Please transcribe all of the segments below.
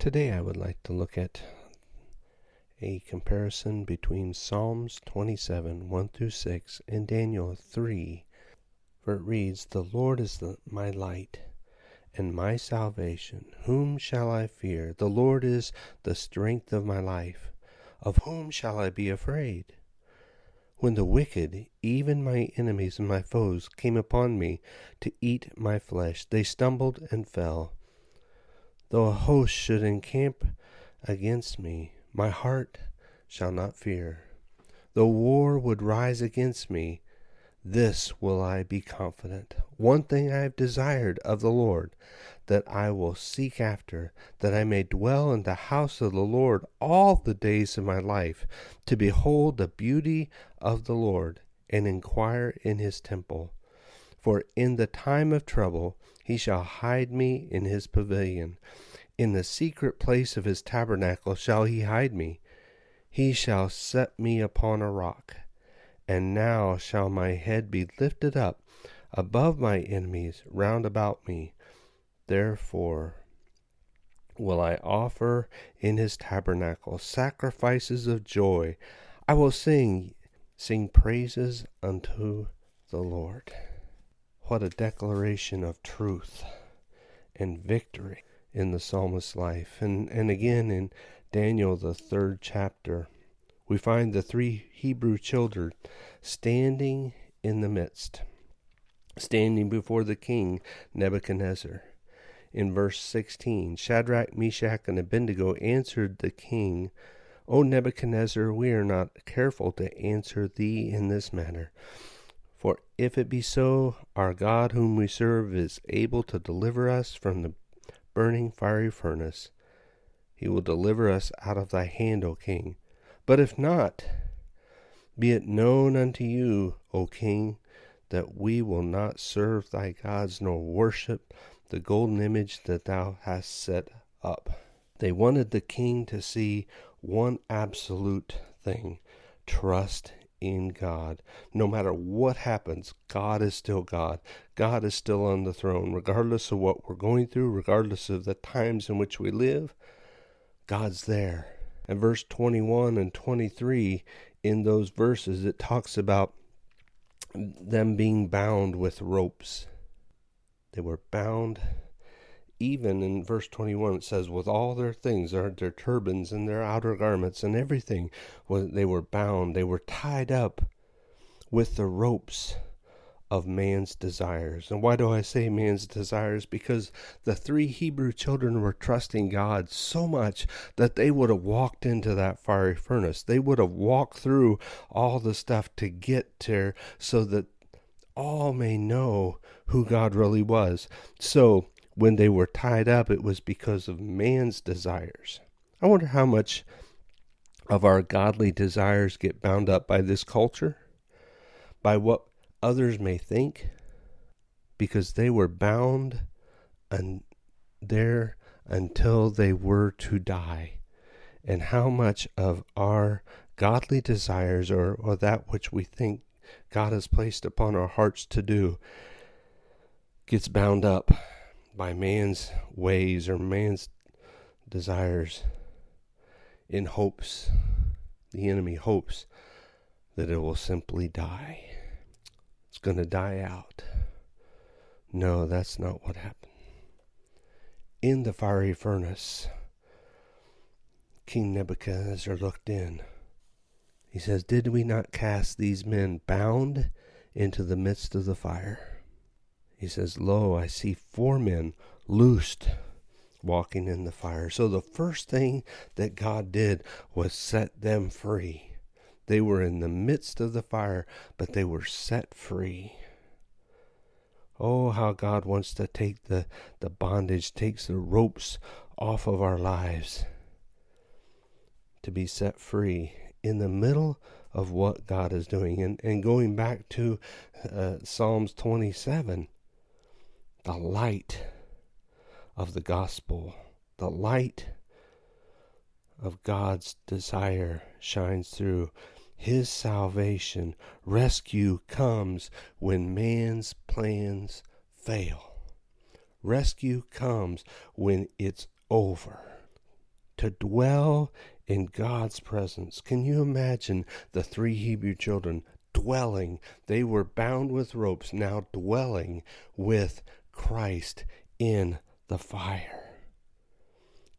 Today I would like to look at a comparison between Psalms 27, 1 through 6, and Daniel 3, where it reads, "The Lord is my light and my salvation. Whom shall I fear? The Lord is the strength of my life. Of whom shall I be afraid? When the wicked, even my enemies and my foes, came upon me to eat my flesh, they stumbled and fell. Though a host should encamp against me, my heart shall not fear. Though war would rise against me, this will I be confident. One thing I have desired of the Lord, that I will seek after, that I may dwell in the house of the Lord all the days of my life, to behold the beauty of the Lord, and inquire in his temple. For in the time of trouble he shall hide me in his pavilion. In the secret place of his tabernacle shall he hide me. He shall set me upon a rock. And now shall my head be lifted up above my enemies round about me. Therefore will I offer in his tabernacle sacrifices of joy. I will sing praises unto the Lord." What a declaration of truth and victory in the psalmist's life. And again in Daniel, the 3rd chapter, we find the 3 Hebrew children standing in the midst, standing before the king Nebuchadnezzar. In verse 16, Shadrach, Meshach, and Abednego answered the king, "O Nebuchadnezzar, we are not careful to answer thee in this matter. For if it be so, our God whom we serve is able to deliver us from the burning fiery furnace. He will deliver us out of thy hand, O king. But if not, be it known unto you, O king, that we will not serve thy gods nor worship the golden image that thou hast set up." They wanted the king to see one absolute thing: trust in God. No matter what happens, God is still God. God is still on the throne. Regardless of what we're going through, regardless of the times in which we live, God's there. In verse 21 and 23, in those verses, it talks about them being bound with ropes. They were bound. Even in verse 21, it says, with all their things, their turbans and their outer garments and everything, they were bound. They were tied up with the ropes of man's desires. And why do I say man's desires? Because the 3 Hebrew children were trusting God so much that they would have walked into that fiery furnace. They would have walked through all the stuff to get there so that all may know who God really was. So when they were tied up, it was because of man's desires. I wonder how much of our godly desires get bound up by this culture, by what others may think, because they were bound there until they were to die. And how much of our godly desires or that which we think God has placed upon our hearts to do gets bound up by man's ways or man's desires in hopes. The enemy hopes that it will simply die. It's going to die out. No, that's not what happened. In the fiery furnace, King Nebuchadnezzar looked in. He says, "Did we not cast these men bound into the midst of the fire?" He says, "Lo, I see 4 men loosed walking in the fire." So the first thing that God did was set them free. They were in the midst of the fire, but they were set free. Oh, how God wants to take the bondage, takes the ropes off of our lives to be set free in the middle of what God is doing. And going back to Psalms 27, the light of the gospel, the light of God's desire shines through. His salvation, rescue comes when man's plans fail. Rescue comes when it's over. to dwell in God's presence. Can you imagine the 3 Hebrew children dwelling? They were bound with ropes, now dwelling with Christ in the fire.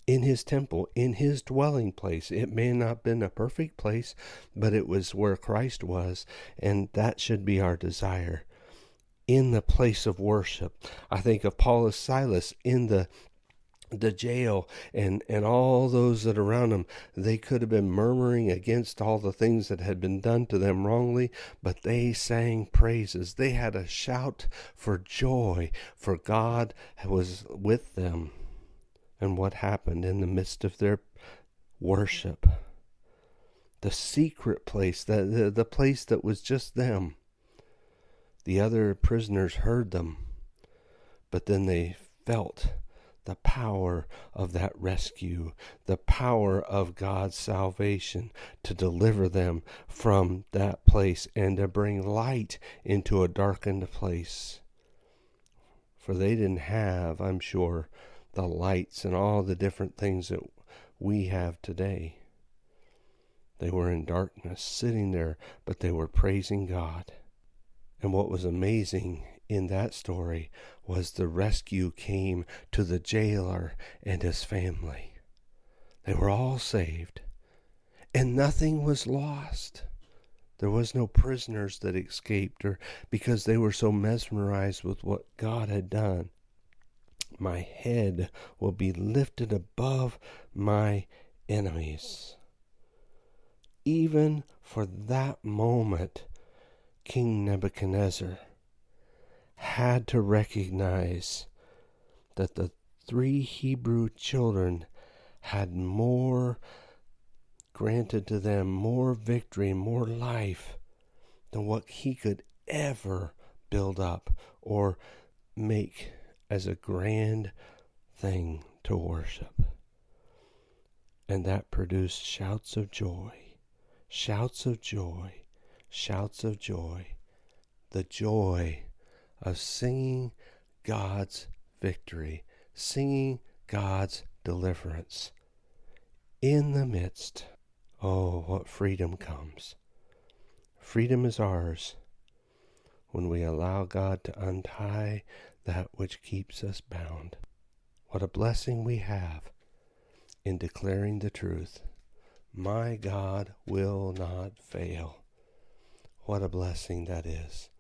In his temple, in his dwelling place. It may not have been a perfect place, but it was where Christ was, and that should be our desire. In the place of worship. I think of Paul and Silas in the jail, and all those that are around them. They could have been murmuring against all the things that had been done to them wrongly, but they sang praises. They had a shout for joy, for God was with them. And what happened in the midst of their worship? The secret place, the place that was just them. The other prisoners heard them, but then they felt the power of that rescue, the power of God's salvation to deliver them from that place and to bring light into a darkened place. For they didn't have, I'm sure, the lights and all the different things that we have today. They were in darkness, sitting there, but they were praising God. And what was amazing in that story was the rescue came to the jailer and his family. They were all saved, and nothing was lost. There was no prisoners that escaped, or because they were so mesmerized with what God had done. My head will be lifted above my enemies. Even for that moment, King Nebuchadnezzar had to recognize that the 3 Hebrew children had more granted to them, more victory, more life than what he could ever build up or make as a grand thing to worship. And that produced shouts of joy, shouts of joy, shouts of joy. The joy of singing God's victory, singing God's deliverance. In the midst, oh, what freedom comes. Freedom is ours when we allow God to untie that which keeps us bound. What a blessing we have in declaring the truth. My God will not fail. What a blessing that is,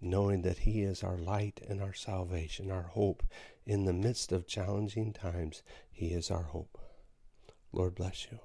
knowing that He is our light and our salvation, our hope. In the midst of challenging times, He is our hope. Lord bless you.